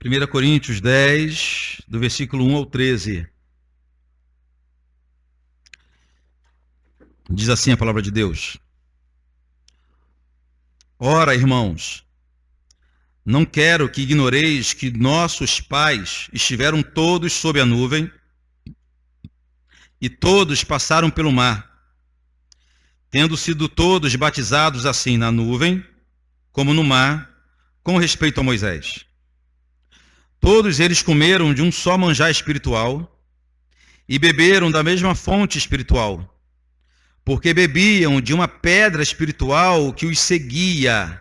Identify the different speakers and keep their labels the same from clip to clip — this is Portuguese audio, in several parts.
Speaker 1: 1 Coríntios 10, do versículo 1 ao 13. Diz assim a palavra de Deus: Ora, irmãos, não quero que ignoreis que nossos pais estiveram todos sob a nuvem e todos passaram pelo mar, tendo sido todos batizados assim na nuvem como no mar, com respeito a Moisés. Todos eles comeram de um só manjar espiritual e beberam da mesma fonte espiritual, porque bebiam de uma pedra espiritual que os seguia,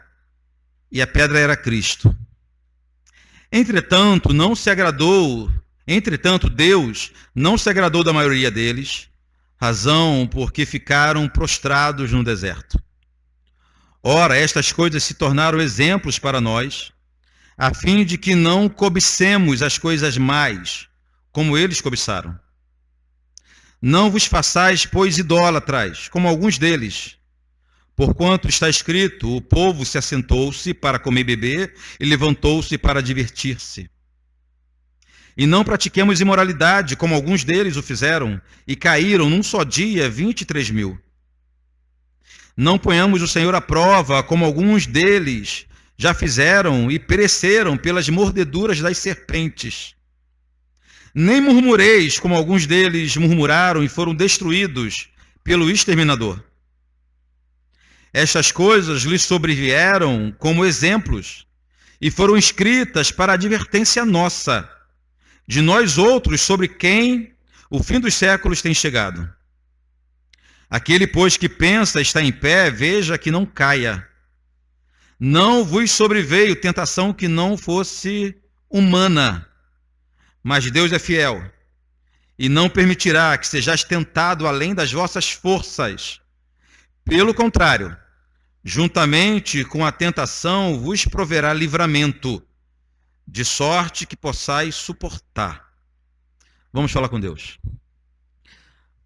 Speaker 1: e a pedra era Cristo. Entretanto, Deus não se agradou da maioria deles, razão porque ficaram prostrados no deserto. Ora, estas coisas se tornaram exemplos para nós, a fim de que não cobicemos as coisas mais, como eles cobiçaram. Não vos façais, pois, idólatras, como alguns deles. Porquanto está escrito, o povo se assentou-se para comer e beber, e levantou-se para divertir-se. E não pratiquemos imoralidade, como alguns deles o fizeram, e caíram num só dia 23.000. Não ponhamos o Senhor à prova, como alguns deles já fizeram e pereceram pelas mordeduras das serpentes. Nem murmureis, como alguns deles murmuraram e foram destruídos pelo exterminador. Estas coisas lhes sobrevieram como exemplos e foram escritas para advertência nossa, de nós outros sobre quem o fim dos séculos tem chegado. Aquele, pois, que pensa estar em pé, veja que não caia. Não vos sobreveio tentação que não fosse humana, mas Deus é fiel, e não permitirá que sejais tentado além das vossas forças. Pelo contrário, juntamente com a tentação vos proverá livramento, de sorte que possais suportar. Vamos falar com Deus.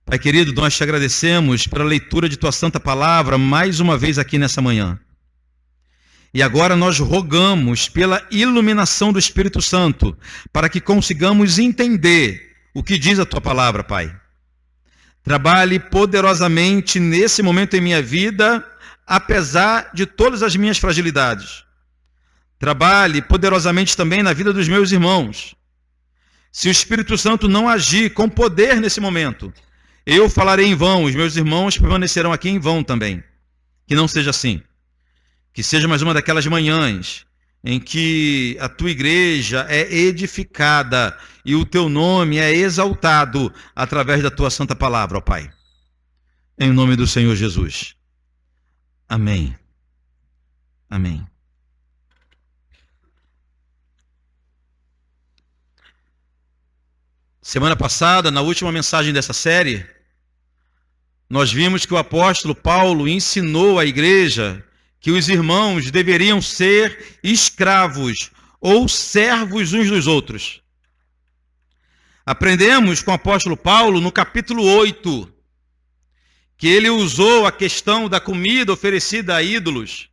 Speaker 1: Pai querido, nós te agradecemos pela leitura de tua santa palavra mais uma vez aqui nessa manhã. E agora nós rogamos pela iluminação do Espírito Santo, para que consigamos entender o que diz a tua palavra, Pai. Trabalhe poderosamente nesse momento em minha vida, apesar de todas as minhas fragilidades. Trabalhe poderosamente também na vida dos meus irmãos. Se o Espírito Santo não agir com poder nesse momento, eu falarei em vão, os meus irmãos permanecerão aqui em vão também. Que não seja assim. Que seja mais uma daquelas manhãs em que a tua igreja é edificada e o teu nome é exaltado através da tua santa palavra, ó Pai. Em nome do Senhor Jesus. Amém. Amém. Semana passada, na última mensagem dessa série, nós vimos que o apóstolo Paulo ensinou à igreja que os irmãos deveriam ser escravos ou servos uns dos outros. Aprendemos com o apóstolo Paulo no capítulo 8, que ele usou a questão da comida oferecida a ídolos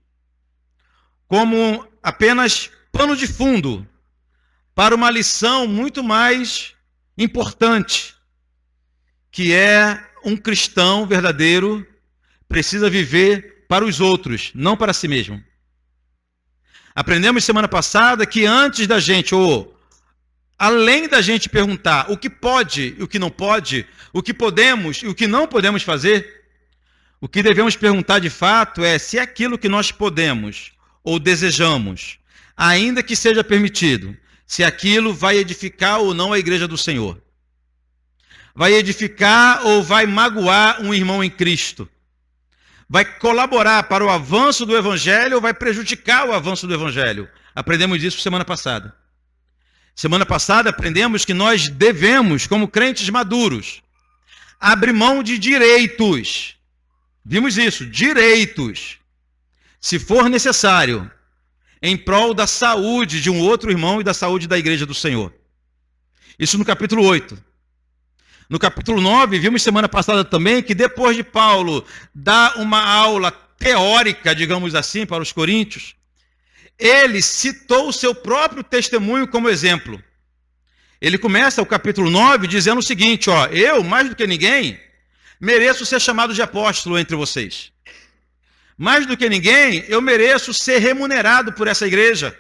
Speaker 1: como apenas pano de fundo para uma lição muito mais importante, que é um cristão verdadeiro precisa viver para os outros, não para si mesmo. Aprendemos semana passada que antes da gente, ou além da gente perguntar o que pode e o que não pode, o que podemos e o que não podemos fazer, o que devemos perguntar de fato é se aquilo que nós podemos ou desejamos, ainda que seja permitido, se aquilo vai edificar ou não a igreja do Senhor. Vai edificar ou vai magoar um irmão em Cristo? Vai colaborar para o avanço do Evangelho ou vai prejudicar o avanço do Evangelho? Aprendemos isso semana passada. Semana passada aprendemos que nós devemos, como crentes maduros, abrir mão de direitos. Vimos isso, direitos, se for necessário, em prol da saúde de um outro irmão e da saúde da igreja do Senhor. Isso no capítulo 8. No capítulo 9, vimos semana passada também que depois de Paulo dar uma aula teórica, digamos assim, para os coríntios, ele citou o seu próprio testemunho como exemplo. Ele começa o capítulo 9 dizendo o seguinte, ó, eu, mais do que ninguém, mereço ser chamado de apóstolo entre vocês. Mais do que ninguém, eu mereço ser remunerado por essa igreja.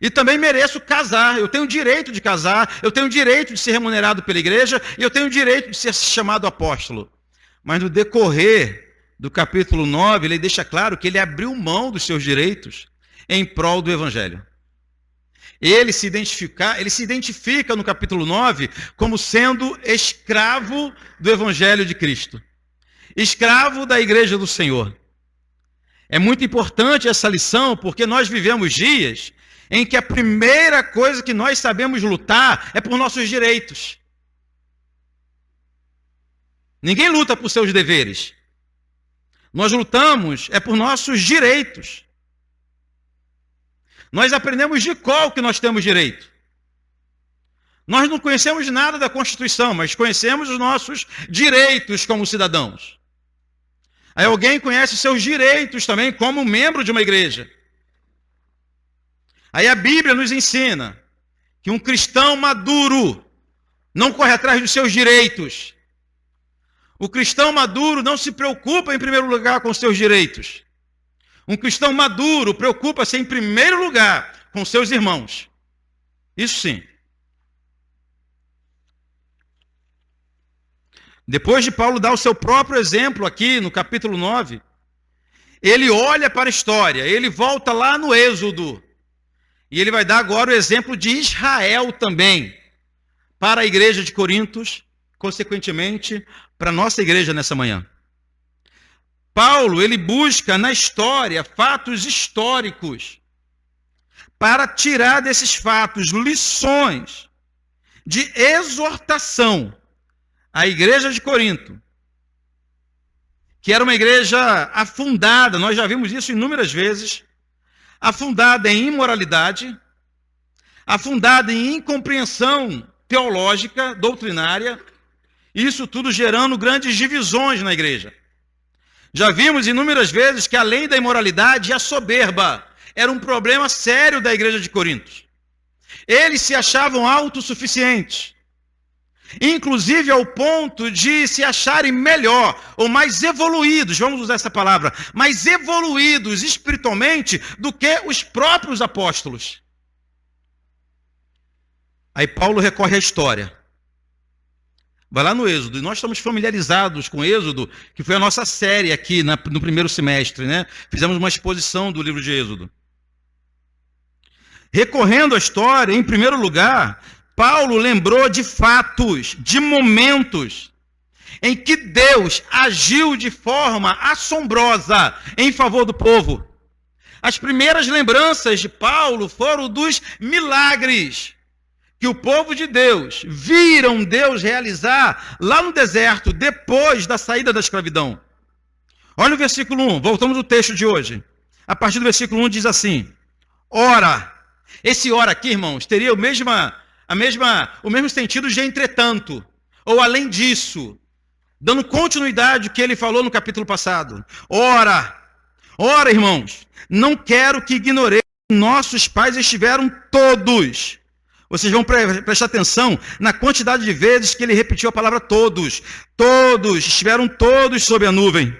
Speaker 1: E também mereço casar, eu tenho direito de casar, eu tenho direito de ser remunerado pela igreja, e eu tenho direito de ser chamado apóstolo. Mas no decorrer do capítulo 9, ele deixa claro que ele abriu mão dos seus direitos em prol do evangelho. Ele se identifica no capítulo 9 como sendo escravo do evangelho de Cristo. Escravo da igreja do Senhor. É muito importante essa lição, porque nós vivemos dias em que a primeira coisa que nós sabemos lutar é por nossos direitos. Ninguém luta por seus deveres. Nós lutamos por nossos direitos. Nós aprendemos de qual que nós temos direito. Nós não conhecemos nada da Constituição, mas conhecemos os nossos direitos como cidadãos. Aí alguém conhece os seus direitos também como membro de uma igreja. Aí a Bíblia nos ensina que um cristão maduro não corre atrás dos seus direitos. O cristão maduro não se preocupa em primeiro lugar com os seus direitos. Um cristão maduro preocupa-se em primeiro lugar com seus irmãos. Isso sim. Depois de Paulo dar o seu próprio exemplo aqui no capítulo 9, ele olha para a história, ele volta lá no Êxodo, e ele vai dar agora o exemplo de Israel também, para a igreja de Corintos, consequentemente, para a nossa igreja nessa manhã. Paulo, ele busca na história fatos históricos para tirar desses fatos lições de exortação à igreja de Corinto, que era uma igreja afundada, nós já vimos isso inúmeras vezes, afundada em imoralidade, afundada em incompreensão teológica, doutrinária, isso tudo gerando grandes divisões na igreja. Já vimos inúmeras vezes que além da imoralidade, a soberba era um problema sério da igreja de Corinto. Eles se achavam autossuficientes, inclusive ao ponto de se acharem melhor ou mais evoluídos, vamos usar essa palavra, mais evoluídos espiritualmente do que os próprios apóstolos. Aí Paulo recorre à história. Vai lá no Êxodo, e nós estamos familiarizados com o Êxodo, que foi a nossa série aqui no primeiro semestre, né? Fizemos uma exposição do livro de Êxodo. Recorrendo à história, em primeiro lugar, Paulo lembrou de fatos, de momentos, em que Deus agiu de forma assombrosa em favor do povo. As primeiras lembranças de Paulo foram dos milagres que o povo de Deus viram Deus realizar lá no deserto, depois da saída da escravidão. Olha o versículo 1, voltamos ao texto de hoje. A partir do versículo 1 diz assim: ora, esse ora aqui, irmãos, teria o mesmo sentido de entretanto, ou além disso, dando continuidade ao que ele falou no capítulo passado. Ora, irmãos, não quero que ignoreis que nossos pais estiveram todos. Vocês vão prestar atenção na quantidade de vezes que ele repetiu a palavra todos. Todos, estiveram todos sob a nuvem.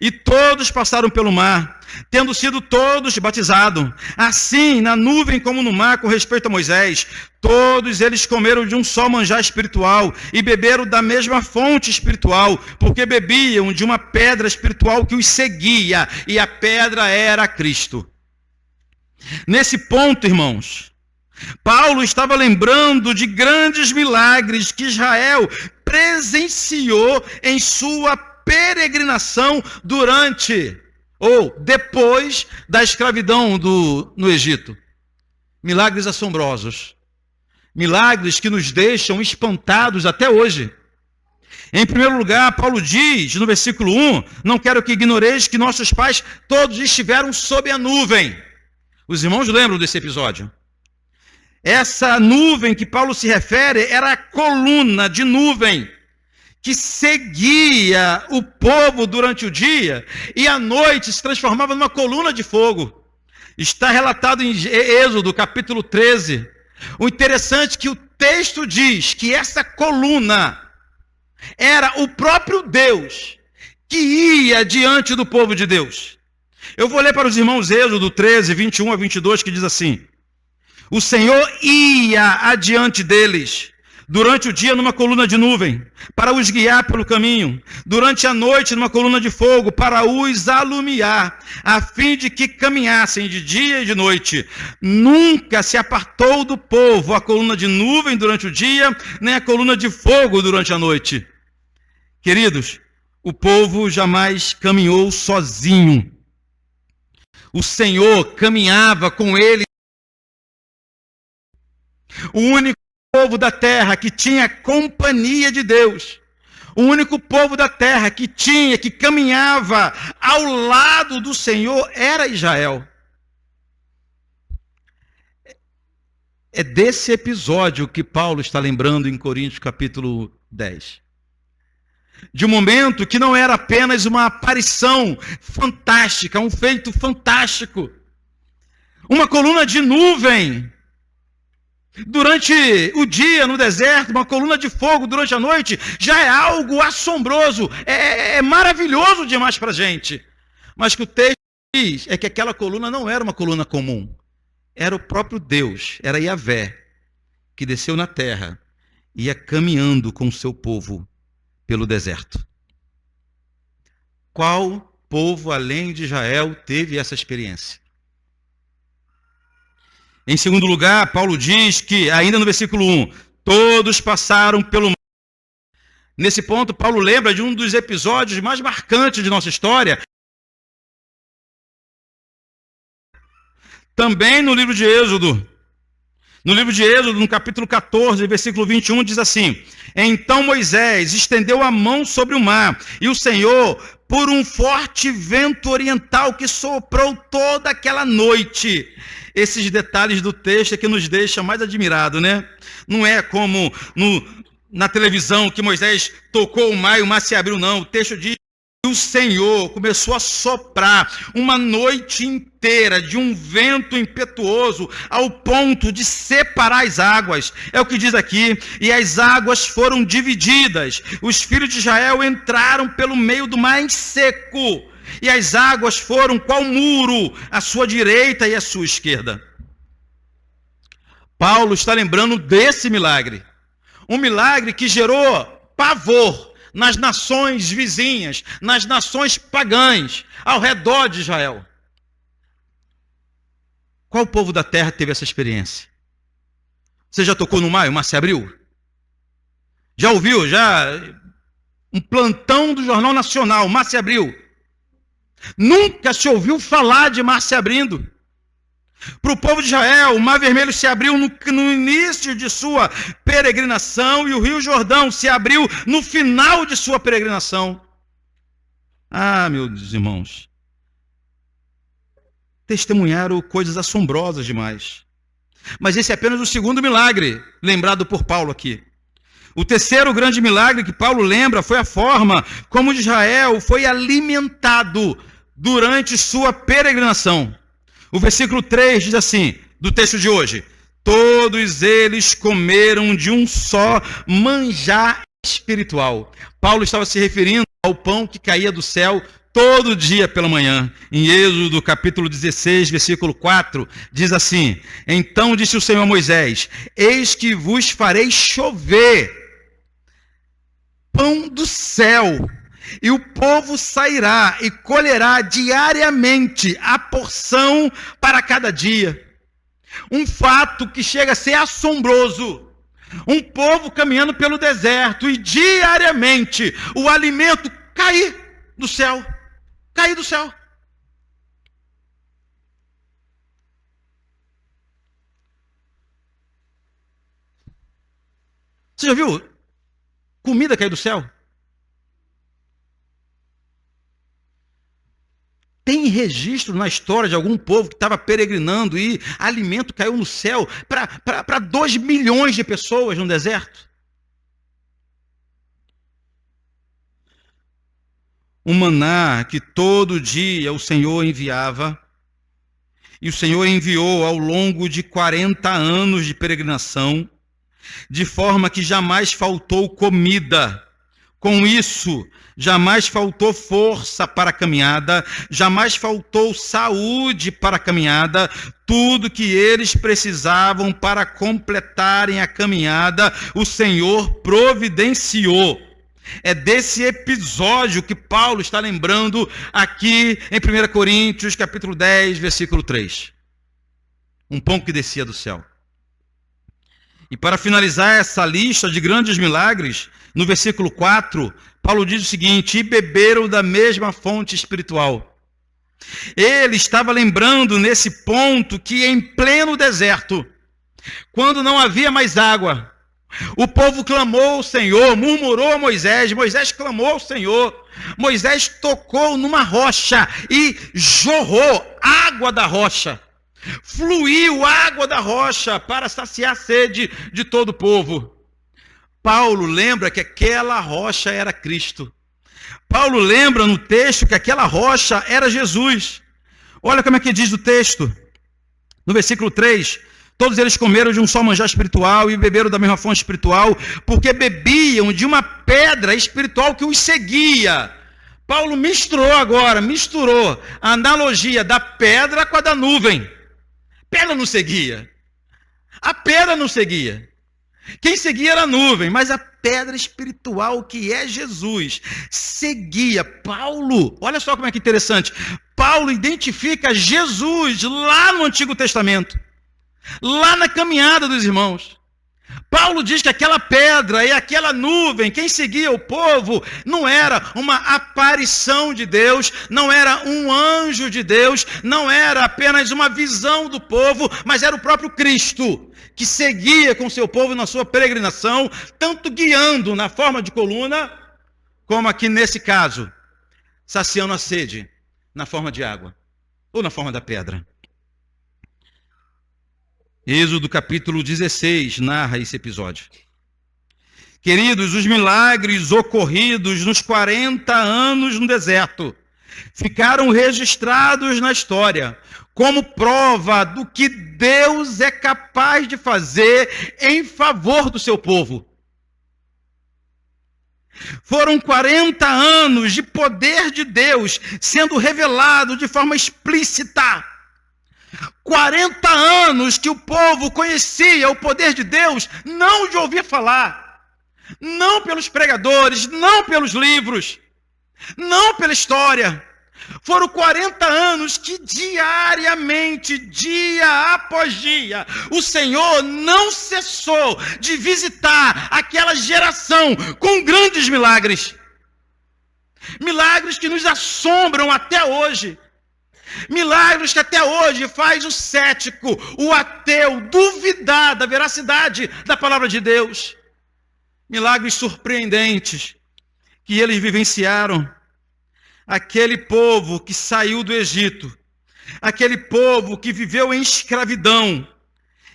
Speaker 1: E todos passaram pelo mar, tendo sido todos batizados. Assim, na nuvem como no mar, com respeito a Moisés, todos eles comeram de um só manjar espiritual e beberam da mesma fonte espiritual, porque bebiam de uma pedra espiritual que os seguia, e a pedra era Cristo. Nesse ponto, irmãos, Paulo estava lembrando de grandes milagres que Israel presenciou em sua peregrinação durante ou depois da escravidão no Egito. Milagres assombrosos. Milagres que nos deixam espantados até hoje. Em primeiro lugar, Paulo diz no versículo 1, não quero que ignoreis que nossos pais todos estiveram sob a nuvem. Os irmãos lembram desse episódio? Essa nuvem que Paulo se refere era a coluna de nuvem que seguia o povo durante o dia e à noite se transformava numa coluna de fogo. Está relatado em Êxodo, capítulo 13. O interessante é que o texto diz que essa coluna era o próprio Deus que ia diante do povo de Deus. Eu vou ler para os irmãos Êxodo 13, 21 a 22, que diz assim: o Senhor ia adiante deles durante o dia numa coluna de nuvem, para os guiar pelo caminho, durante a noite numa coluna de fogo, para os alumiar, a fim de que caminhassem de dia e de noite. Nunca se apartou do povo a coluna de nuvem durante o dia, nem a coluna de fogo durante a noite. Queridos, o povo jamais caminhou sozinho. O Senhor caminhava com ele. O único povo da terra que tinha companhia de Deus, o único povo da terra que caminhava ao lado do Senhor era Israel. É desse episódio que Paulo está lembrando em Coríntios capítulo 10. De um momento que não era apenas uma aparição fantástica, um feito fantástico, uma coluna de nuvem durante o dia no deserto, uma coluna de fogo durante a noite, já é algo assombroso, é maravilhoso demais para a gente. Mas que o texto diz é que aquela coluna não era uma coluna comum, era o próprio Deus, era Yahvé, que desceu na terra, ia caminhando com o seu povo pelo deserto. Qual povo além de Israel teve essa experiência? Em segundo lugar, Paulo diz que, ainda no versículo 1, todos passaram pelo mar. Nesse ponto, Paulo lembra de um dos episódios mais marcantes de nossa história. Também no livro de Êxodo. No livro de Êxodo, no capítulo 14, versículo 21, diz assim: então Moisés estendeu a mão sobre o mar, e o Senhor, por um forte vento oriental que soprou toda aquela noite. Esses detalhes do texto é que nos deixa mais admirado, né? Não é como na televisão que Moisés tocou o mar se abriu, não. O texto diz que o Senhor começou a soprar uma noite inteira de um vento impetuoso ao ponto de separar as águas. É o que diz aqui. E as águas foram divididas. Os filhos de Israel entraram pelo meio do mar em seco. E as águas foram qual muro, à sua direita e à sua esquerda. Paulo está lembrando desse milagre. Um milagre que gerou pavor nas nações vizinhas, nas nações pagãs, ao redor de Israel. Qual povo da terra teve essa experiência? Você já tocou no mar e o mar se abriu? Já ouviu? Um plantão do Jornal Nacional, o mar se abriu. Nunca se ouviu falar de mar se abrindo. Para o povo de Israel, o Mar Vermelho se abriu no início de sua peregrinação e o Rio Jordão se abriu no final de sua peregrinação. Ah, meus irmãos, testemunharam coisas assombrosas demais. Mas esse é apenas o segundo milagre lembrado por Paulo aqui. O terceiro grande milagre que Paulo lembra foi a forma como Israel foi alimentado durante sua peregrinação. O versículo 3 diz assim, do texto de hoje: todos eles comeram de um só manjar espiritual. Paulo estava se referindo ao pão que caía do céu todo dia pela manhã. Em Êxodo capítulo 16, versículo 4, diz assim: então disse o Senhor a Moisés: eis que vos farei chover pão do céu, e o povo sairá e colherá diariamente a porção para cada dia. Um fato que chega a ser assombroso. Um povo caminhando pelo deserto e diariamente o alimento cair do céu. Cair do céu. Você já viu comida cair do céu? Tem registro na história de algum povo que estava peregrinando e alimento caiu no céu para 2 milhões de pessoas no deserto? Um maná que todo dia o Senhor enviava E o Senhor enviou ao longo de 40 anos de peregrinação, de forma que jamais faltou comida. Com isso, jamais faltou força para a caminhada, jamais faltou saúde para a caminhada. Tudo que eles precisavam para completarem a caminhada, o Senhor providenciou. É desse episódio que Paulo está lembrando aqui em 1 Coríntios, capítulo 10, versículo 3. Um pão que descia do céu. E para finalizar essa lista de grandes milagres, no versículo 4, Paulo diz o seguinte: e beberam da mesma fonte espiritual. Ele estava lembrando nesse ponto que em pleno deserto, quando não havia mais água, o povo clamou ao Senhor, murmurou a Moisés, Moisés clamou ao Senhor, Moisés tocou numa rocha e jorrou água da rocha. Fluiu água da rocha para saciar a sede de todo o povo. Paulo lembra que aquela rocha era Cristo. Paulo lembra no texto que aquela rocha era Jesus. Olha como é que diz o texto. No versículo 3, todos eles comeram de um só manjar espiritual e beberam da mesma fonte espiritual, porque bebiam de uma pedra espiritual que os seguia. Paulo misturou a analogia da pedra com a da nuvem. Pedra não seguia. A pedra não seguia. Quem seguia era a nuvem, mas a pedra espiritual, que é Jesus, seguia. Paulo, olha só como é que interessante. Paulo identifica Jesus lá no Antigo Testamento, lá na caminhada dos irmãos. Paulo diz que aquela pedra e aquela nuvem, quem seguia o povo, não era uma aparição de Deus, não era um anjo de Deus, não era apenas uma visão do povo, mas era o próprio Cristo, que seguia com seu povo na sua peregrinação, tanto guiando na forma de coluna, como aqui nesse caso, saciando a sede na forma de água, ou na forma da pedra. Êxodo capítulo 16 narra esse episódio. Queridos, os milagres ocorridos nos 40 anos no deserto ficaram registrados na história como prova do que Deus é capaz de fazer em favor do seu povo. Foram 40 anos de poder de Deus sendo revelado de forma explícita. 40 anos que o povo conhecia o poder de Deus, não de ouvir falar, não pelos pregadores, não pelos livros, não pela história. Foram 40 anos que diariamente, dia após dia, o Senhor não cessou de visitar aquela geração com grandes milagres. Milagres que nos assombram até hoje. Milagres que até hoje faz o cético, o ateu, duvidar da veracidade da palavra de Deus. Milagres surpreendentes que eles vivenciaram. Aquele povo que saiu do Egito, aquele povo que viveu em escravidão,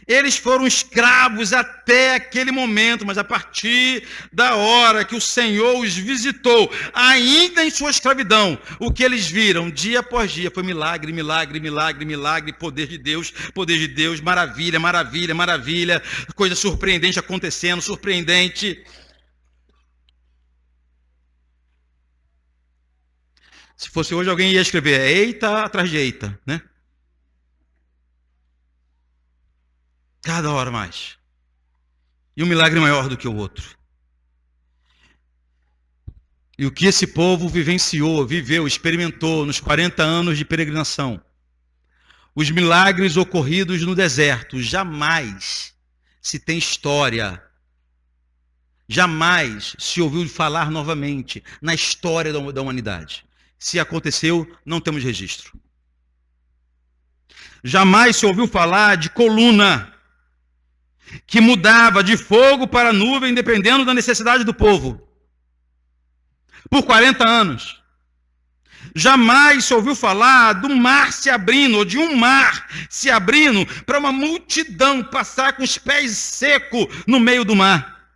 Speaker 1: eles foram escravos até aquele momento, mas a partir da hora que o Senhor os visitou, ainda em sua escravidão, o que eles viram dia após dia foi milagre, milagre, milagre, milagre, poder de Deus, maravilha, maravilha, maravilha, coisa surpreendente acontecendo, surpreendente. Se fosse hoje, alguém ia escrever eita atrás de eita, né? Cada hora mais. E um milagre maior do que o outro. E o que esse povo vivenciou, viveu, experimentou nos 40 anos de peregrinação. Os milagres ocorridos no deserto, jamais se tem história. Jamais se ouviu falar novamente na história da humanidade. Se aconteceu, não temos registro. Jamais se ouviu falar de coluna que mudava de fogo para nuvem, dependendo da necessidade do povo. Por 40 anos. Jamais se ouviu falar do mar se abrindo, ou de um mar se abrindo, para uma multidão passar com os pés secos no meio do mar.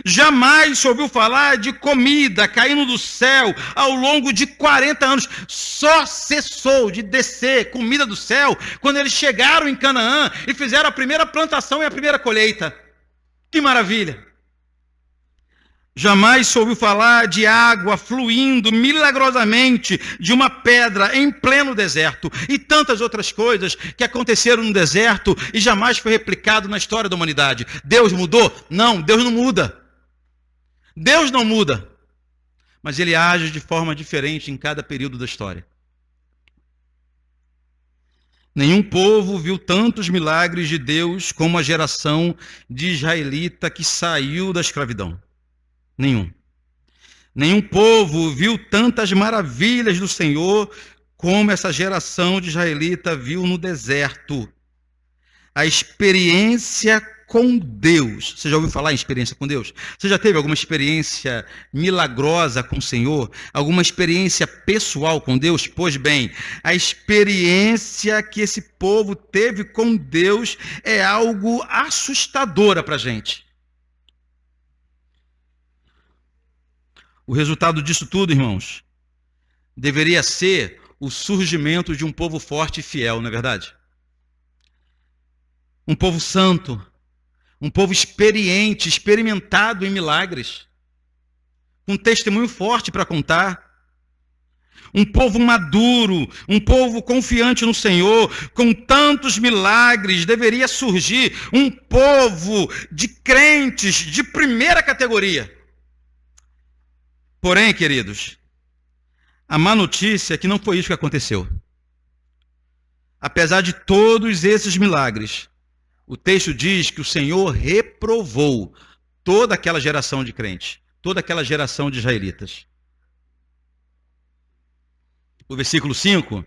Speaker 1: Jamais se ouviu falar de comida caindo do céu ao longo de 40 anos. Só cessou de descer comida do céu quando eles chegaram em Canaã e fizeram a primeira plantação e a primeira colheita. Que maravilha! Jamais se ouviu falar de água fluindo milagrosamente de uma pedra em pleno deserto e tantas outras coisas que aconteceram no deserto e jamais foi replicado na história da humanidade. Deus mudou? Não, Deus não muda. Deus não muda, mas Ele age de forma diferente em cada período da história. Nenhum povo viu tantos milagres de Deus como a geração de israelita que saiu da escravidão. Nenhum. Nenhum povo viu tantas maravilhas do Senhor como essa geração de israelita viu no deserto. A experiência com Deus. Você já ouviu falar em experiência com Deus? Você já teve alguma experiência milagrosa com o Senhor? Alguma experiência pessoal com Deus? Pois bem, a experiência que esse povo teve com Deus é algo assustadora para a gente. O resultado disso tudo, irmãos, deveria ser o surgimento de um povo forte e fiel, não é verdade? Um povo santo, um povo experiente, experimentado em milagres, um testemunho forte para contar, um povo maduro, um povo confiante no Senhor, com tantos milagres, deveria surgir um povo de crentes de primeira categoria. Porém, queridos, a má notícia é que não foi isso que aconteceu. Apesar de todos esses milagres, o texto diz que o Senhor reprovou toda aquela geração de crentes, toda aquela geração de israelitas. O versículo 5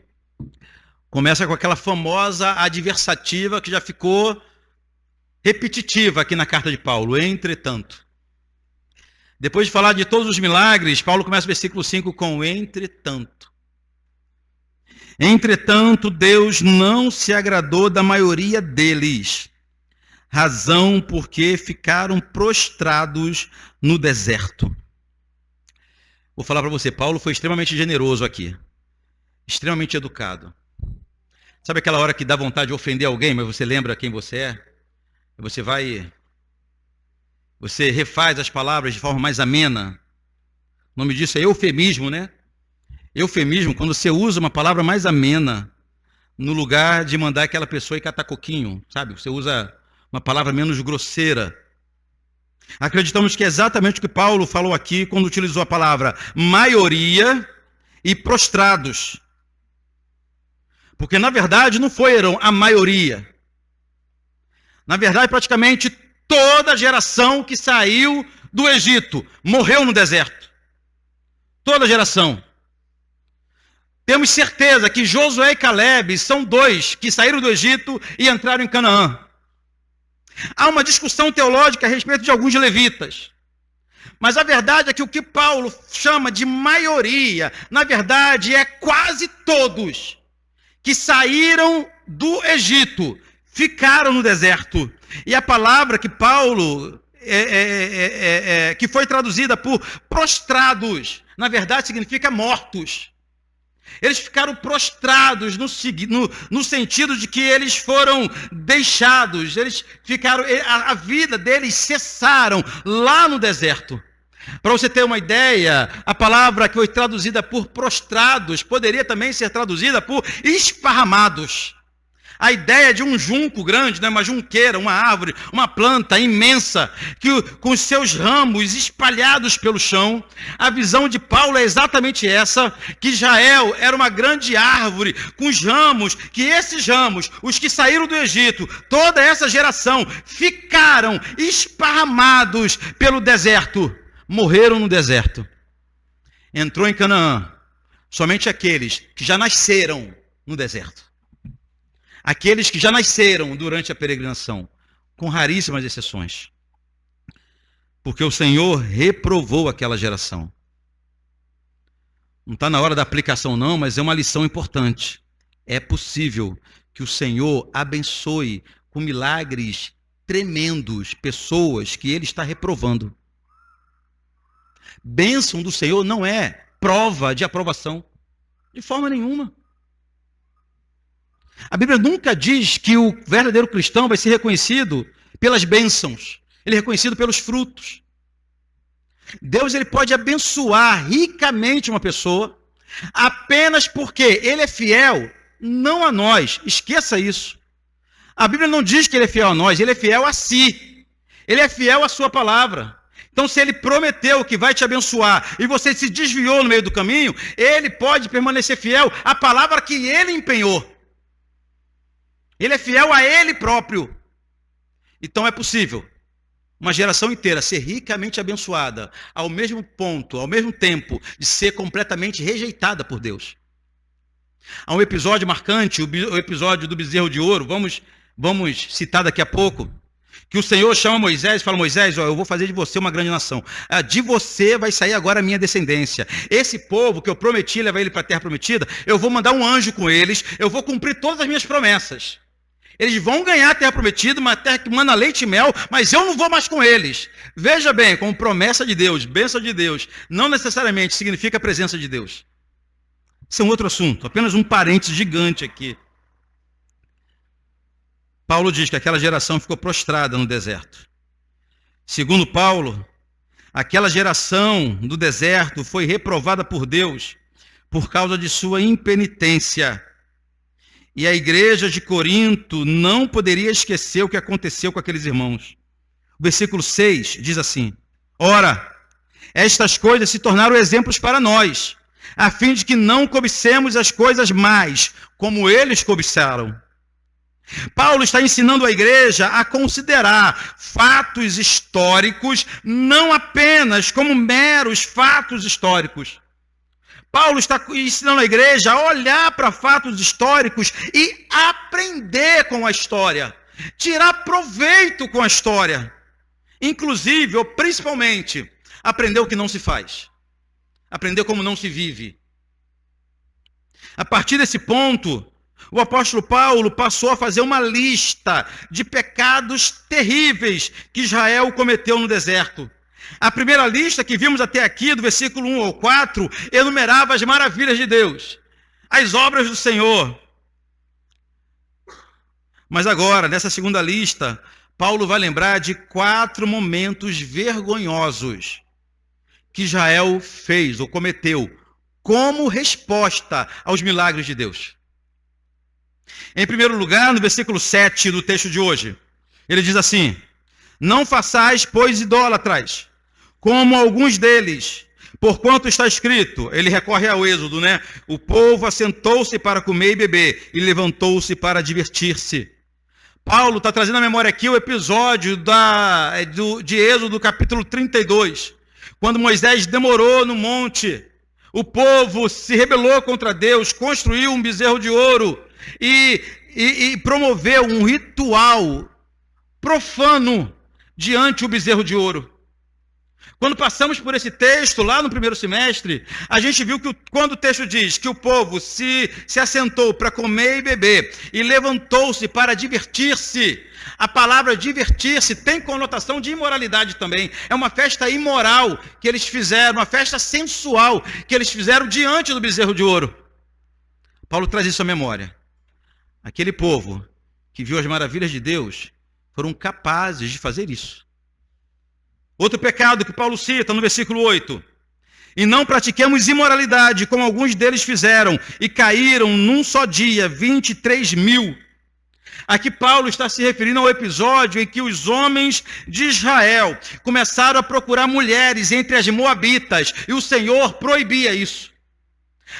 Speaker 1: começa com aquela famosa adversativa que já ficou repetitiva aqui na carta de Paulo, entretanto. Depois de falar de todos os milagres, Paulo começa o versículo 5 com entretanto. Entretanto, Deus não se agradou da maioria deles, razão porque ficaram prostrados no deserto. Vou falar para você, Paulo foi extremamente generoso aqui, extremamente educado. Sabe aquela hora que dá vontade de ofender alguém, mas você lembra quem você é? Você refaz as palavras de forma mais amena. O nome disso é eufemismo, né? Eufemismo, quando você usa uma palavra mais amena, no lugar de mandar aquela pessoa ir catar coquinho, sabe? Você usa uma palavra menos grosseira. Acreditamos que é exatamente o que Paulo falou aqui, quando utilizou a palavra maioria e prostrados. Porque, na verdade, não foram a maioria. Na verdade, praticamente toda a geração que saiu do Egito morreu no deserto. Toda a geração. Temos certeza que Josué e Caleb são dois que saíram do Egito e entraram em Canaã. Há uma discussão teológica a respeito de alguns levitas. Mas a verdade é que o que Paulo chama de maioria, na verdade, é quase todos que saíram do Egito, ficaram no deserto. E a palavra que Paulo, que foi traduzida por prostrados, na verdade significa mortos. Eles ficaram prostrados no sentido de que eles foram deixados, a vida deles cessaram lá no deserto. Para você ter uma ideia, a palavra que foi traduzida por prostrados poderia também ser traduzida por esparramados. A ideia de um junco grande, né, uma junqueira, uma árvore, uma planta imensa, que com os seus ramos espalhados pelo chão. A visão de Paulo é exatamente essa, que Israel era uma grande árvore com os ramos, que esses ramos, os que saíram do Egito, toda essa geração, ficaram esparramados pelo deserto, morreram no deserto. Entrou em Canaã somente aqueles que já nasceram no deserto. Aqueles que já nasceram durante a peregrinação, com raríssimas exceções. Porque o Senhor reprovou aquela geração. Não está na hora da aplicação não, mas é uma lição importante. É possível que o Senhor abençoe com milagres tremendos pessoas que Ele está reprovando. Bênção do Senhor não é prova de aprovação, de forma nenhuma. A Bíblia nunca diz que o verdadeiro cristão vai ser reconhecido pelas bênçãos, ele é reconhecido pelos frutos. Deus ele pode abençoar ricamente uma pessoa apenas porque ele é fiel, não a nós, esqueça isso. A Bíblia não diz que ele é fiel a nós, ele é fiel a si, ele é fiel à sua palavra. Então, se ele prometeu que vai te abençoar e você se desviou no meio do caminho, ele pode permanecer fiel à palavra que ele empenhou. Ele é fiel a ele próprio. Então, é possível uma geração inteira ser ricamente abençoada ao mesmo ponto, ao mesmo tempo, de ser completamente rejeitada por Deus. Há um episódio marcante, o episódio do bezerro de ouro, vamos citar daqui a pouco, que o Senhor chama Moisés e fala: Moisés, eu vou fazer de você uma grande nação. De você vai sair agora a minha descendência. Esse povo que eu prometi levar ele para a terra prometida, eu vou mandar um anjo com eles, eu vou cumprir todas as minhas promessas. Eles vão ganhar a terra prometida, uma terra que manda leite e mel, mas eu não vou mais com eles. Veja bem, como promessa de Deus, bênção de Deus, não necessariamente significa a presença de Deus. Isso é um outro assunto, apenas um parênteses gigante aqui. Paulo diz que aquela geração ficou prostrada no deserto. Segundo Paulo, aquela geração do deserto foi reprovada por Deus por causa de sua impenitência. E a igreja de Corinto não poderia esquecer o que aconteceu com aqueles irmãos. O versículo 6 diz assim: Ora, estas coisas se tornaram exemplos para nós, a fim de que não cobicemos as coisas mais, como eles cobiçaram. Paulo está ensinando a igreja a considerar fatos históricos não apenas como meros fatos históricos. Paulo está ensinando a igreja a olhar para fatos históricos e aprender com a história, tirar proveito com a história, inclusive ou principalmente aprender o que não se faz, aprender como não se vive. A partir desse ponto, o apóstolo Paulo passou a fazer uma lista de pecados terríveis que Israel cometeu no deserto. A primeira lista que vimos até aqui, do versículo 1 ao 4, enumerava as maravilhas de Deus, as obras do Senhor. Mas agora, nessa segunda lista, Paulo vai lembrar de 4 momentos vergonhosos que Israel fez ou cometeu como resposta aos milagres de Deus. Em primeiro lugar, no versículo 7 do texto de hoje, ele diz assim: Não façais, pois, idólatras, como alguns deles, porquanto está escrito, ele recorre ao Êxodo, né? O povo assentou-se para comer e beber, e levantou-se para divertir-se. Paulo está trazendo à memória aqui o episódio de Êxodo, capítulo 32, quando Moisés demorou no monte, o povo se rebelou contra Deus, construiu um bezerro de ouro, e promoveu um ritual profano diante do bezerro de ouro. Quando passamos por esse texto, lá no primeiro semestre, a gente viu que quando o texto diz que o povo se assentou para comer e beber e levantou-se para divertir-se, a palavra divertir-se tem conotação de imoralidade também. É uma festa imoral que eles fizeram, uma festa sensual que eles fizeram diante do bezerro de ouro. Paulo traz isso à memória. Aquele povo que viu as maravilhas de Deus foram capazes de fazer isso. Outro pecado que Paulo cita no versículo 8: E não pratiquemos imoralidade, como alguns deles fizeram, e caíram num só dia 23.000. Aqui Paulo está se referindo ao episódio em que os homens de Israel começaram a procurar mulheres entre as moabitas, e o Senhor proibia isso.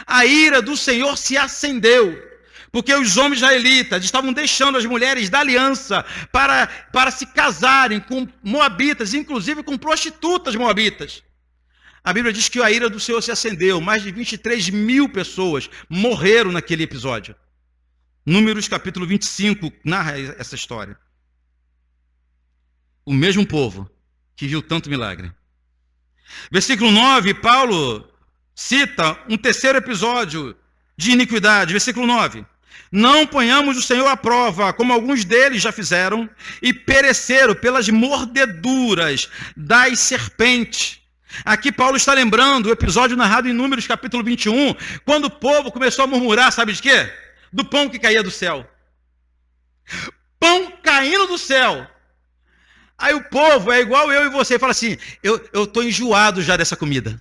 Speaker 1: A ira do Senhor se acendeu, porque os homens israelitas estavam deixando as mulheres da aliança para se casarem com moabitas, inclusive com prostitutas moabitas. A Bíblia diz que a ira do Senhor se acendeu, mais de 23.000 pessoas morreram naquele episódio. Números capítulo 25 narra essa história. O mesmo povo que viu tanto milagre. Versículo 9, Paulo cita um terceiro episódio de iniquidade. Versículo 9. Não ponhamos o Senhor à prova, como alguns deles já fizeram, e pereceram pelas mordeduras das serpentes. Aqui Paulo está lembrando o episódio narrado em Números capítulo 21, quando o povo começou a murmurar, sabe de quê? Do pão que caía do céu. Pão caindo do céu. Aí o povo é igual eu e você, fala assim, eu estou enjoado já dessa comida.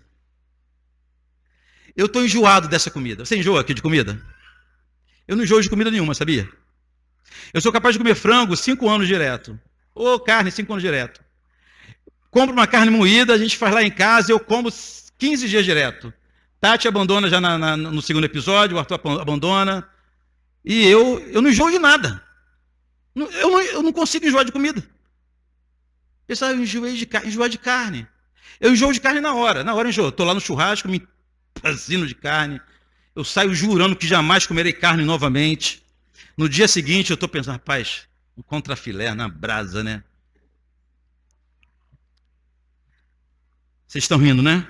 Speaker 1: Eu estou enjoado dessa comida. Você enjoa aqui de comida? Eu não enjoo de comida nenhuma, sabia? Eu sou capaz de comer frango 5 anos direto. Ou carne 5 anos direto. Compro uma carne moída, a gente faz lá em casa, eu como 15 dias direto. Tati abandona já no segundo episódio, o Arthur abandona. E eu não enjoo de nada. Eu não consigo enjoar de comida. Pessoal, eu enjoar de carne. Eu enjoo de carne na hora eu enjoo. Estou lá no churrasco, me empazino de carne. Eu saio jurando que jamais comerei carne novamente. No dia seguinte eu estou pensando, rapaz, um contrafilé na brasa, né? Vocês estão rindo, né?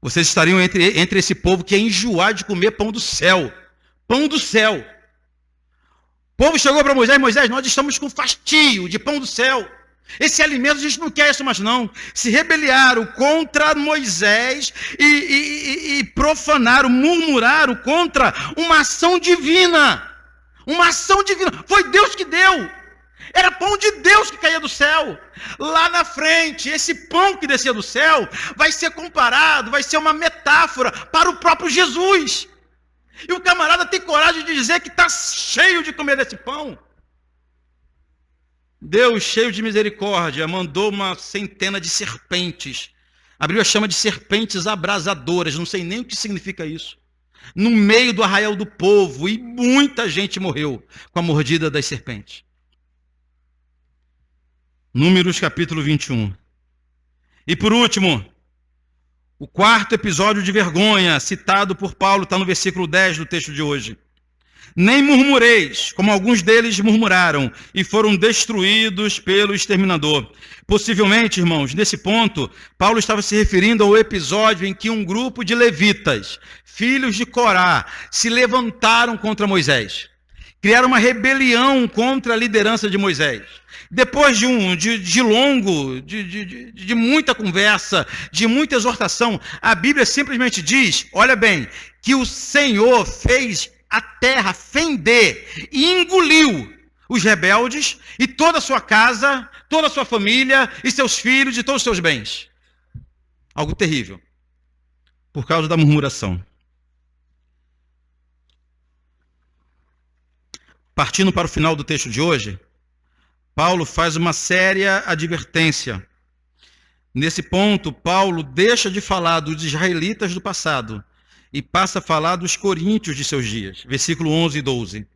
Speaker 1: Vocês estariam entre esse povo que é enjoar de comer pão do céu. Pão do céu. O povo chegou para Moisés, nós estamos com fastio de pão do céu. Esse alimento a gente não quer isso mais não. Se rebelaram contra Moisés e profanaram, murmuraram contra uma ação divina. Uma ação divina. Foi Deus que deu. Era pão de Deus que caía do céu. Lá na frente, esse pão que descia do céu vai ser comparado, vai ser uma metáfora para o próprio Jesus. E o camarada tem coragem de dizer que está cheio de comer desse pão. Deus, cheio de misericórdia, mandou uma centena de serpentes. A Bíblia chama de serpentes abrasadoras, não sei nem o que significa isso. No meio do arraial do povo, e muita gente morreu com a mordida das serpentes. Números capítulo 21. E por último, o quarto episódio de vergonha, citado por Paulo, está no versículo 10 do texto de hoje. Nem murmureis, como alguns deles murmuraram, e foram destruídos pelo exterminador. Possivelmente, irmãos, nesse ponto, Paulo estava se referindo ao episódio em que um grupo de levitas, filhos de Corá, se levantaram contra Moisés. Criaram uma rebelião contra a liderança de Moisés. Depois de muita conversa, de muita exortação, a Bíblia simplesmente diz, olha bem, que o Senhor fez a terra fender e engoliu os rebeldes e toda a sua casa, toda a sua família e seus filhos e todos os seus bens. Algo terrível, por causa da murmuração. Partindo para o final do texto de hoje, Paulo faz uma séria advertência. Nesse ponto, Paulo deixa de falar dos israelitas do passado e passa a falar dos coríntios de seus dias. Versículo 11 e 12.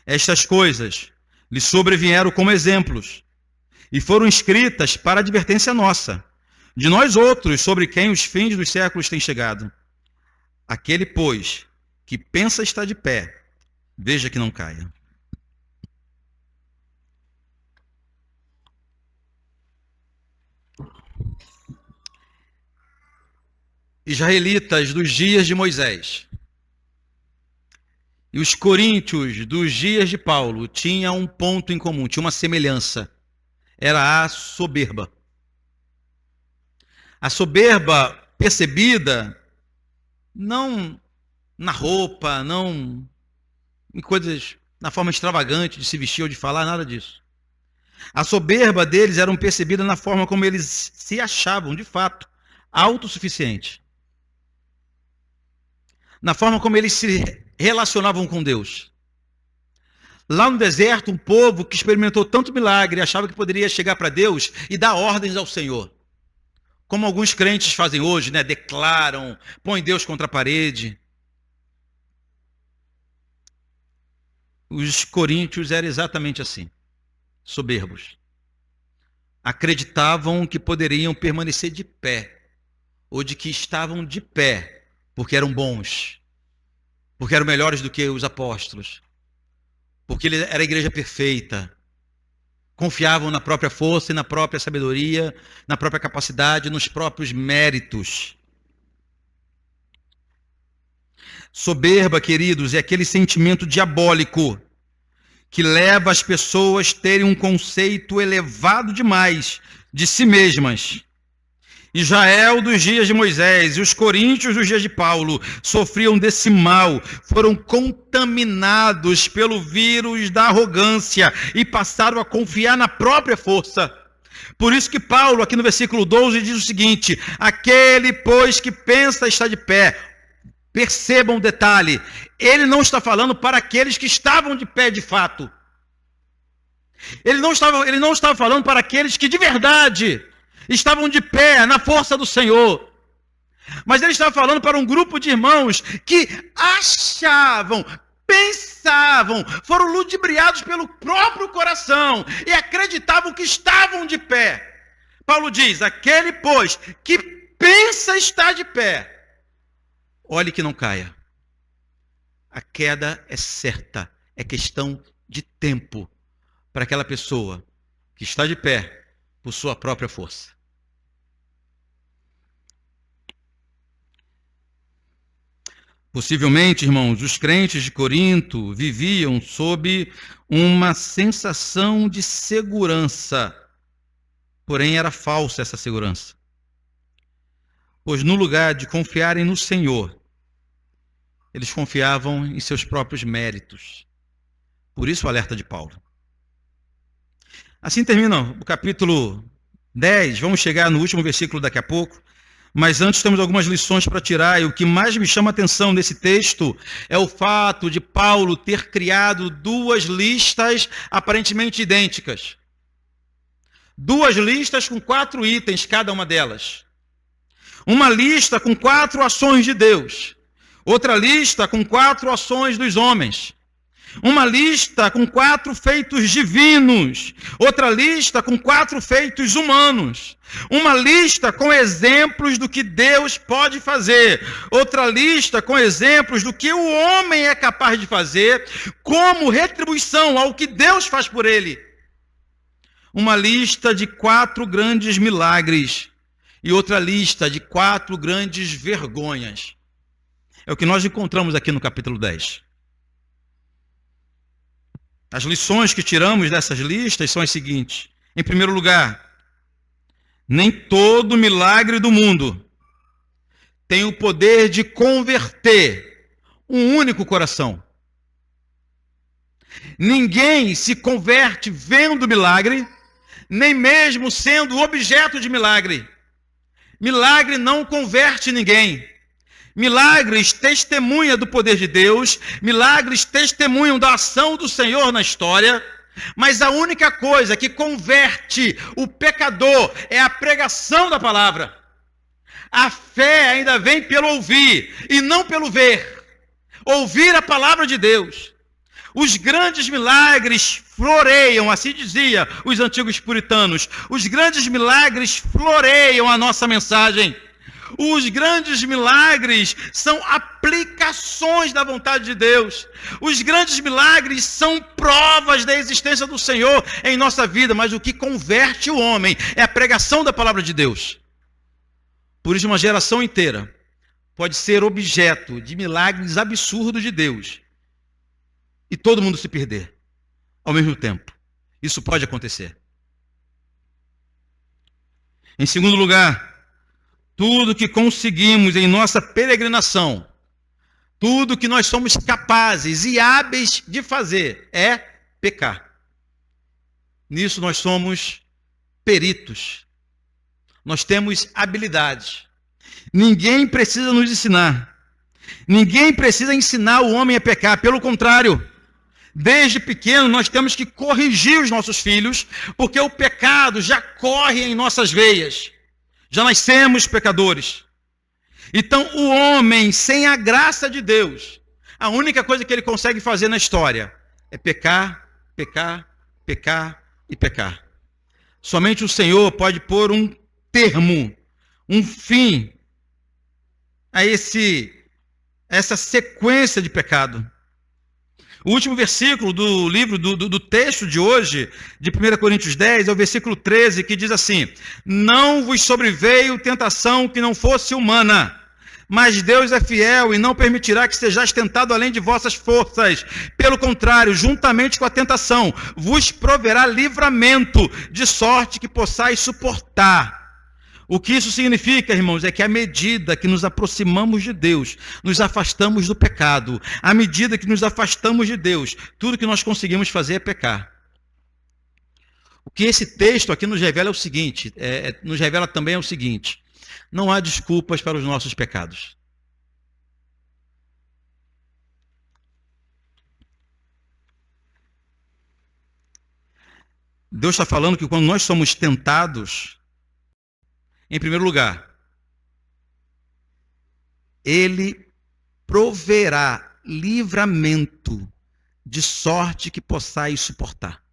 Speaker 1: Estas coisas lhe sobrevieram como exemplos e foram escritas para advertência nossa, de nós outros, sobre quem os fins dos séculos têm chegado. Aquele, pois, que pensa estar de pé, veja que não caia. Israelitas dos dias de Moisés e os coríntios dos dias de Paulo tinham um ponto em comum, tinha uma semelhança. Era a soberba. A soberba percebida não na roupa, não em coisas, na forma extravagante de se vestir ou de falar, nada disso. A soberba deles era percebida na forma como eles se achavam, de fato, autossuficientes. Na forma como eles se relacionavam com Deus. Lá no deserto, um povo que experimentou tanto milagre, achava que poderia chegar para Deus e dar ordens ao Senhor. Como alguns crentes fazem hoje, né? Declaram, põem Deus contra a parede. Os coríntios eram exatamente assim, soberbos. Acreditavam que poderiam permanecer de pé, ou de que estavam de pé, porque eram bons, porque eram melhores do que os apóstolos, porque ele era a igreja perfeita. Confiavam na própria força e na própria sabedoria, na própria capacidade, nos próprios méritos. Soberba, queridos, é aquele sentimento diabólico que leva as pessoas a terem um conceito elevado demais de si mesmas Israel dos dias de Moisés e os coríntios dos dias de Paulo sofriam desse mal, foram contaminados pelo vírus da arrogância e passaram a confiar na própria força. Por isso que Paulo, aqui no versículo 12, diz o seguinte: aquele, pois, que pensa estar de pé. Percebam um detalhe, ele não está falando para aqueles que estavam de pé de fato. Ele não estava falando para aqueles que de verdade estavam de pé na força do Senhor. Mas ele estava falando para um grupo de irmãos que achavam, pensavam, foram ludibriados pelo próprio coração e acreditavam que estavam de pé. Paulo diz: aquele, pois, que pensa estar de pé, olhe que não caia. A queda é certa, é questão de tempo para aquela pessoa que está de pé por sua própria força. Possivelmente, irmãos, os crentes de Corinto viviam sob uma sensação de segurança, porém era falsa essa segurança. Pois no lugar de confiarem no Senhor, eles confiavam em seus próprios méritos. Por isso o alerta de Paulo. Assim termina o capítulo 10, vamos chegar no último versículo daqui a pouco. Mas antes temos algumas lições para tirar, e o que mais me chama a atenção nesse texto é o fato de Paulo ter criado duas listas aparentemente idênticas. Duas listas com 4 itens, cada uma delas. Uma lista com 4 ações de Deus, outra lista com 4 ações dos homens. Uma lista com 4 feitos divinos, outra lista com 4 feitos humanos. Uma lista com exemplos do que Deus pode fazer, outra lista com exemplos do que o homem é capaz de fazer, como retribuição ao que Deus faz por ele. Uma lista de 4 grandes milagres e outra lista de 4 grandes vergonhas. É o que nós encontramos aqui no capítulo 10. As lições que tiramos dessas listas são as seguintes. Em primeiro lugar, nem todo milagre do mundo tem o poder de converter um único coração. Ninguém se converte vendo milagre, nem mesmo sendo objeto de milagre. Milagre não converte ninguém. Milagres testemunham do poder de Deus, milagres testemunham da ação do Senhor na história, mas a única coisa que converte o pecador é a pregação da palavra. A fé ainda vem pelo ouvir e não pelo ver. Ouvir a palavra de Deus. Os grandes milagres floreiam, assim dizia os antigos puritanos, os grandes milagres floreiam a nossa mensagem. Os grandes milagres são aplicações da vontade de Deus. Os grandes milagres são provas da existência do Senhor em nossa vida, mas o que converte o homem é a pregação da palavra de Deus. Por isso, uma geração inteira pode ser objeto de milagres absurdos de Deus e todo mundo se perder ao mesmo tempo. Isso pode acontecer. Em segundo lugar, tudo que conseguimos em nossa peregrinação, tudo que nós somos capazes e hábeis de fazer é pecar. Nisso nós somos peritos. Nós temos habilidades. Ninguém precisa nos ensinar. Ninguém precisa ensinar o homem a pecar. Pelo contrário, desde pequeno nós temos que corrigir os nossos filhos, porque o pecado já corre em nossas veias. Já nascemos pecadores. Então, o homem, sem a graça de Deus, a única coisa que ele consegue fazer na história é pecar, pecar, pecar e pecar. Somente o Senhor pode pôr um termo, um fim a essa sequência de pecado. O último versículo do livro, do texto de hoje, de 1 Coríntios 10, é o versículo 13, que diz assim: não vos sobreveio tentação que não fosse humana, mas Deus é fiel e não permitirá que sejais tentado além de vossas forças. Pelo contrário, juntamente com a tentação, vos proverá livramento, de sorte que possais suportar. O que isso significa, irmãos, é que à medida que nos aproximamos de Deus, nos afastamos do pecado. À medida que nos afastamos de Deus, tudo que nós conseguimos fazer é pecar. O que esse texto aqui nos revela é o seguinte, nos revela também é o seguinte: não há desculpas para os nossos pecados. Deus está falando que quando nós somos tentados, em primeiro lugar, Ele proverá livramento de sorte que possais suportar.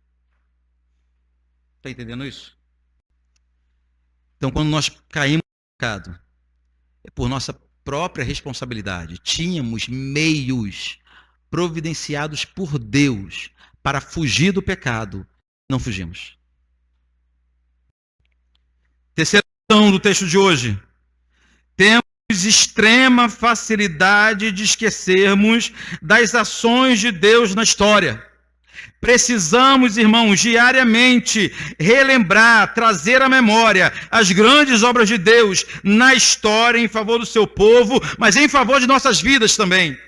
Speaker 1: Está entendendo isso? Então, quando nós caímos no pecado, é por nossa própria responsabilidade. Tínhamos meios providenciados por Deus para fugir do pecado. Não fugimos. Terceira lição do texto de hoje. Temos extrema facilidade de esquecermos das ações de Deus na história. Precisamos, irmãos, diariamente relembrar, trazer à memória as grandes obras de Deus na história em favor do seu povo, mas em favor de nossas vidas também.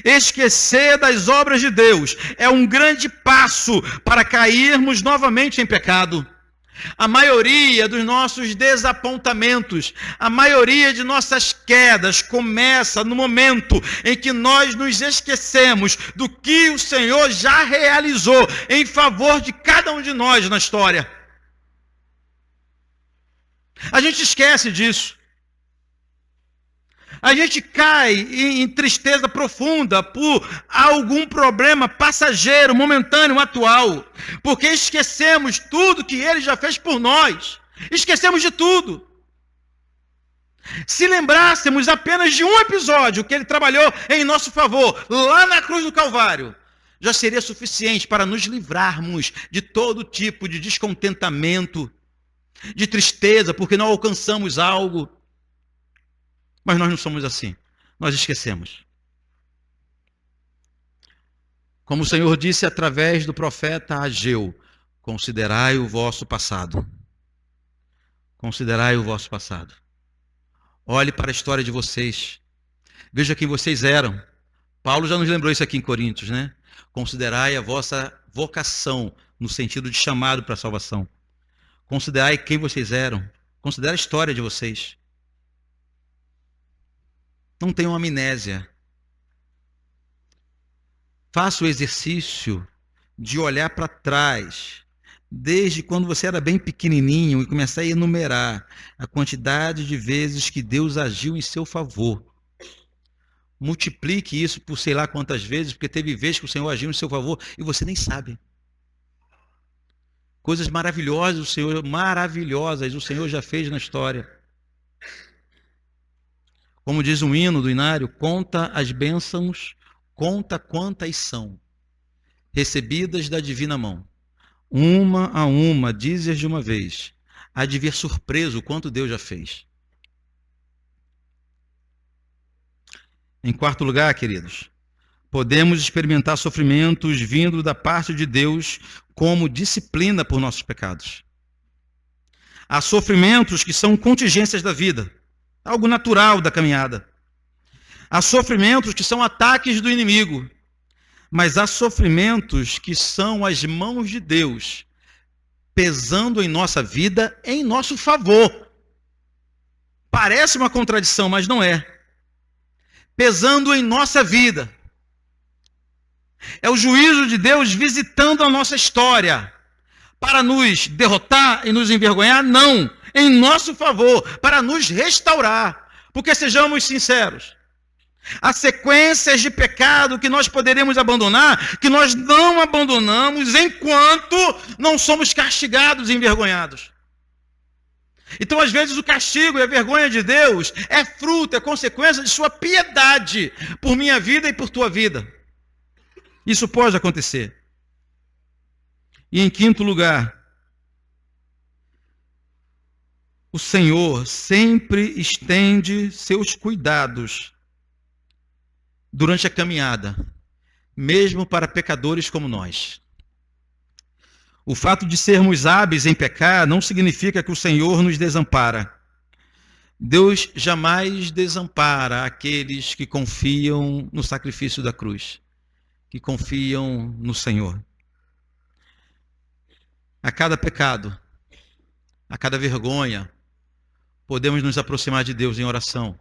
Speaker 1: Esquecer das obras de Deus é um grande passo para cairmos novamente em pecado. A maioria dos nossos desapontamentos, a maioria de nossas quedas começa no momento em que nós nos esquecemos do que o Senhor já realizou em favor de cada um de nós na história. A gente esquece disso. A gente cai em tristeza profunda por algum problema passageiro, momentâneo, atual, porque esquecemos tudo que Ele já fez por nós. Esquecemos de tudo. Se lembrássemos apenas de um episódio que Ele trabalhou em nosso favor, lá na cruz do Calvário, já seria suficiente para nos livrarmos de todo tipo de descontentamento, de tristeza, porque não alcançamos algo. Mas nós não somos assim. Nós esquecemos. Como o Senhor disse através do profeta Ageu, considerai o vosso passado. Considerai o vosso passado. Olhe para a história de vocês. Veja quem vocês eram. Paulo já nos lembrou isso aqui em Coríntios, né? Considerai a vossa vocação, no sentido de chamado para a salvação. Considerai quem vocês eram. Considerai a história de vocês. Não tenham amnésia. Faça o exercício de olhar para trás, desde quando você era bem pequenininho, e começar a enumerar a quantidade de vezes que Deus agiu em seu favor. Multiplique isso por sei lá quantas vezes, porque teve vezes que o Senhor agiu em seu favor e você nem sabe. Coisas maravilhosas o Senhor já fez na história. Como diz um hino do Inário, conta as bênçãos, conta quantas são, recebidas da divina mão. Uma a uma, dizes de uma vez, há de vir surpreso o quanto Deus já fez. Em quarto lugar, queridos, podemos experimentar sofrimentos vindo da parte de Deus como disciplina por nossos pecados. Há sofrimentos que são contingências da vida, algo natural da caminhada. Há sofrimentos que são ataques do inimigo, mas há sofrimentos que são as mãos de Deus pesando em nossa vida em nosso favor. Parece uma contradição, mas não é. Pesando em nossa vida. É o juízo de Deus visitando a nossa história para nos derrotar e nos envergonhar? Não. Em nosso favor, para nos restaurar. Porque sejamos sinceros, há sequências de pecado que nós poderemos abandonar, que nós não abandonamos enquanto não somos castigados e envergonhados. Então, às vezes, o castigo e a vergonha de Deus é fruto, é consequência de sua piedade por minha vida e por tua vida. Isso pode acontecer. E em quinto lugar, o Senhor sempre estende seus cuidados durante a caminhada, mesmo para pecadores como nós. O fato de sermos hábeis em pecar não significa que o Senhor nos desampara. Deus jamais desampara aqueles que confiam no sacrifício da cruz, que confiam no Senhor. A cada pecado, a cada vergonha, podemos nos aproximar de Deus em oração,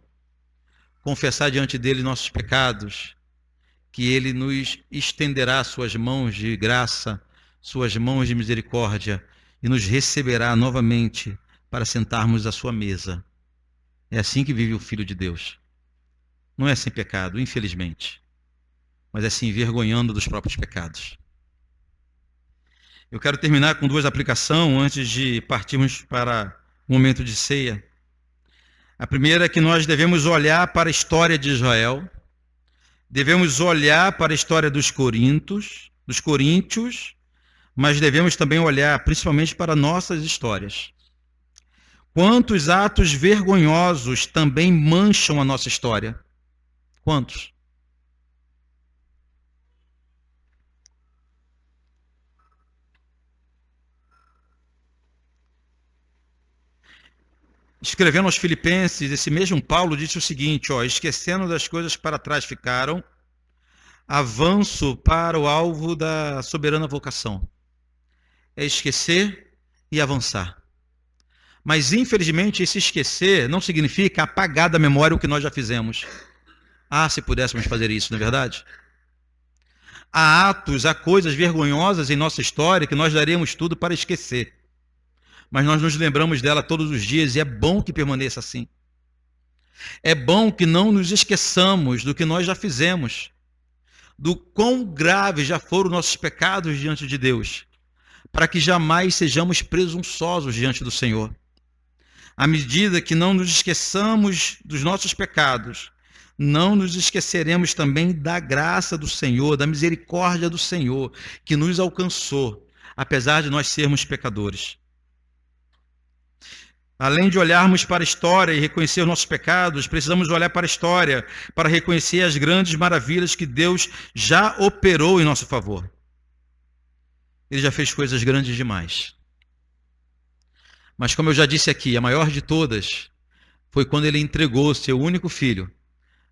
Speaker 1: confessar diante dele nossos pecados, que ele nos estenderá suas mãos de graça, suas mãos de misericórdia e nos receberá novamente para sentarmos à sua mesa. É assim que vive o Filho de Deus. Não é sem pecado, infelizmente, mas é se envergonhando dos próprios pecados. Eu quero terminar com duas aplicações antes de partirmos para o momento de ceia. A primeira é que nós devemos olhar para a história de Israel, devemos olhar para a história dos coríntios, mas devemos também olhar principalmente para nossas histórias. Quantos atos vergonhosos também mancham a nossa história? Quantos? Escrevendo aos Filipenses, esse mesmo Paulo disse o seguinte, esquecendo das coisas que para trás ficaram, avanço para o alvo da soberana vocação. É esquecer e avançar. Mas, infelizmente, esse esquecer não significa apagar da memória o que nós já fizemos. Se pudéssemos fazer isso, não é verdade? Há atos, há coisas vergonhosas em nossa história que nós daríamos tudo para esquecer. Mas nós nos lembramos dela todos os dias e é bom que permaneça assim. É bom que não nos esqueçamos do que nós já fizemos, do quão graves já foram nossos pecados diante de Deus, para que jamais sejamos presunçosos diante do Senhor. À medida que não nos esqueçamos dos nossos pecados, não nos esqueceremos também da graça do Senhor, da misericórdia do Senhor, que nos alcançou, apesar de nós sermos pecadores. Além de olharmos para a história e reconhecer os nossos pecados, precisamos olhar para a história para reconhecer as grandes maravilhas que Deus já operou em nosso favor. Ele já fez coisas grandes demais. Mas como eu já disse aqui, a maior de todas foi quando ele entregou seu único filho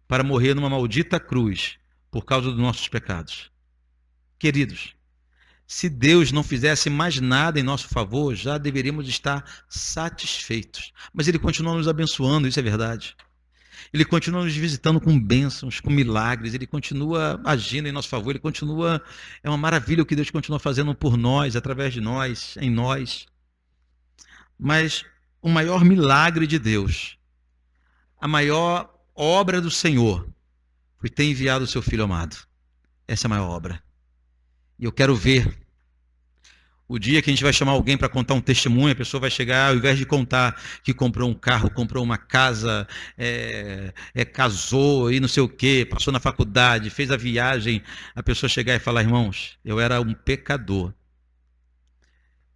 Speaker 1: para morrer numa maldita cruz por causa dos nossos pecados. Queridos, se Deus não fizesse mais nada em nosso favor, já deveríamos estar satisfeitos. Mas ele continua nos abençoando, isso é verdade. Ele continua nos visitando com bênçãos, com milagres, ele continua agindo em nosso favor, é uma maravilha o que Deus continua fazendo por nós, através de nós, em nós. Mas o maior milagre de Deus, a maior obra do Senhor, foi ter enviado o seu Filho amado. Essa é a maior obra. E eu quero ver o dia que a gente vai chamar alguém para contar um testemunho, a pessoa vai chegar, ao invés de contar que comprou um carro, comprou uma casa, casou e não sei o quê, passou na faculdade, fez a viagem, a pessoa chegar e falar, irmãos, eu era um pecador.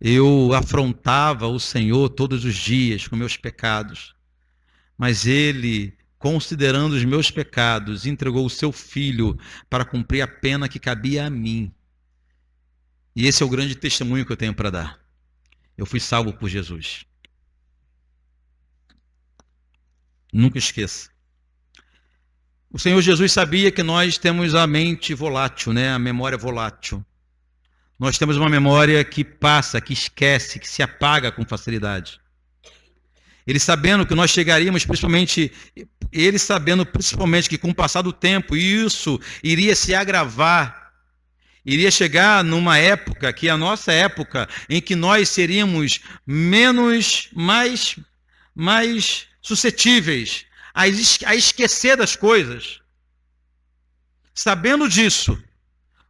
Speaker 1: Eu afrontava o Senhor todos os dias com meus pecados, mas Ele, considerando os meus pecados, entregou o seu Filho para cumprir a pena que cabia a mim. E esse é o grande testemunho que eu tenho para dar. Eu fui salvo por Jesus. Nunca esqueça. O Senhor Jesus sabia que nós temos a mente volátil, a memória volátil. Nós temos uma memória que passa, que esquece, que se apaga com facilidade. Ele sabendo que nós chegaríamos, ele sabendo principalmente que com o passar do tempo isso iria se agravar, iria chegar numa época, que é a nossa época, em que nós seríamos mais suscetíveis a esquecer das coisas. Sabendo disso,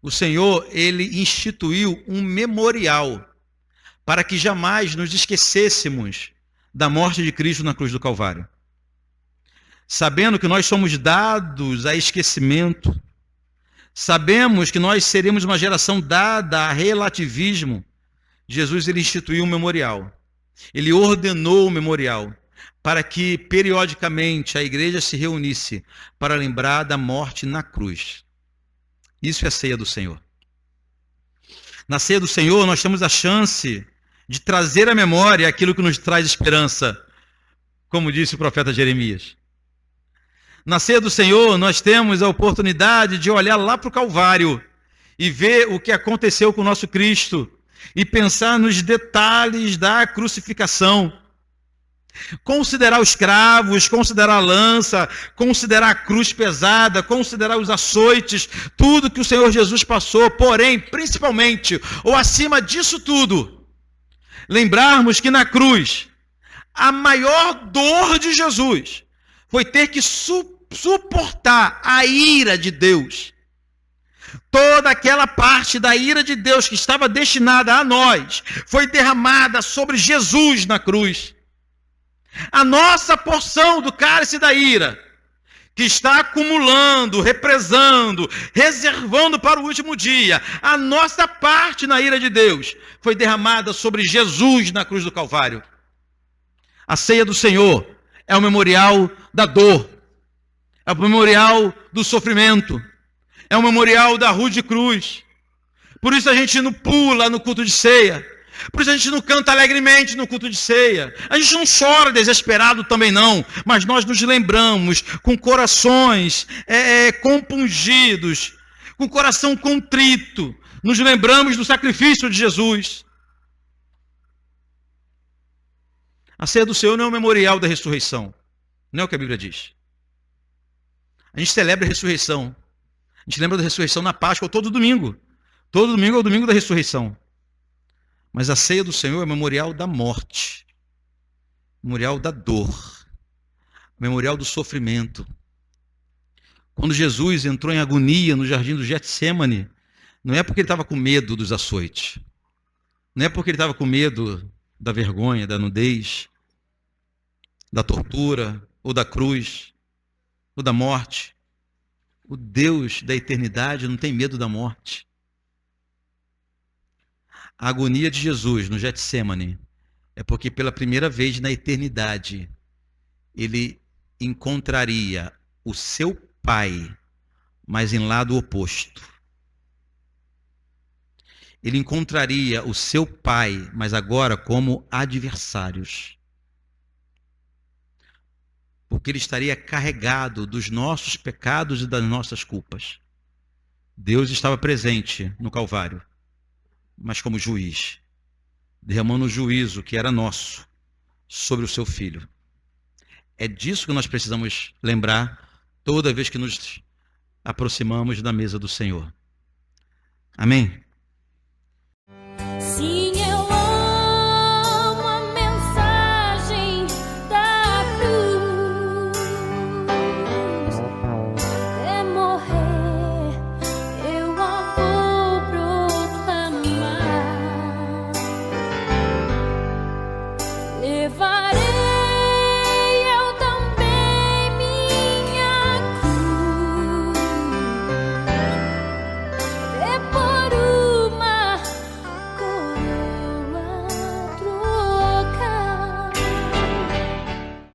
Speaker 1: o Senhor, ele instituiu um memorial para que jamais nos esquecêssemos da morte de Cristo na cruz do Calvário. Sabendo que nós somos dados a esquecimento, sabemos que nós seremos uma geração dada a relativismo, Jesus ele instituiu um memorial. Ele ordenou o memorial para que periodicamente a igreja se reunisse para lembrar da morte na cruz. Isso é a ceia do Senhor. Na ceia do Senhor, nós temos a chance de trazer à memória aquilo que nos traz esperança. como disse o profeta Jeremias. Na ceia do Senhor, nós temos a oportunidade de olhar lá para o Calvário e ver o que aconteceu com o nosso Cristo e pensar nos detalhes da crucificação. Considerar os cravos, considerar a lança, considerar a cruz pesada, considerar os açoites, tudo que o Senhor Jesus passou, porém, principalmente, ou acima disso tudo, lembrarmos que na cruz, a maior dor de Jesus foi ter que suportar a ira de Deus. Toda aquela parte da ira de Deus que estava destinada a nós foi derramada sobre Jesus na cruz. A nossa porção do cálice da ira, que está acumulando, represando, reservando para o último dia, a nossa parte na ira de Deus foi derramada sobre Jesus na cruz do Calvário. A ceia do Senhor é o memorial da dor, é o memorial do sofrimento, é o memorial da rude cruz. Por isso a gente não pula no culto de ceia, por isso a gente não canta alegremente no culto de ceia, a gente não chora desesperado também não, mas nós nos lembramos com corações compungidos, com coração contrito, nos lembramos do sacrifício de Jesus. A ceia do Senhor não é o memorial da ressurreição, não é o que a Bíblia diz. A gente celebra a ressurreição, a gente lembra da ressurreição na Páscoa todo domingo. Todo domingo é o domingo da ressurreição. Mas a ceia do Senhor é o memorial da morte, memorial da dor, memorial do sofrimento. Quando Jesus entrou em agonia no jardim do Getsêmani, não é porque ele estava com medo dos açoites, não é porque ele estava com medo da vergonha, da nudez, da tortura, ou da cruz, ou da morte. O Deus da eternidade não tem medo da morte. A agonia de Jesus no Getsêmani é porque pela primeira vez na eternidade ele encontraria o seu Pai, mas em lado oposto. Ele encontraria o seu Pai, mas agora como adversários. Porque ele estaria carregado dos nossos pecados e das nossas culpas. Deus estava presente no Calvário, mas como juiz, derramando o juízo que era nosso sobre o seu Filho. É disso que nós precisamos lembrar toda vez que nos aproximamos da mesa do Senhor. Amém?
Speaker 2: Sim.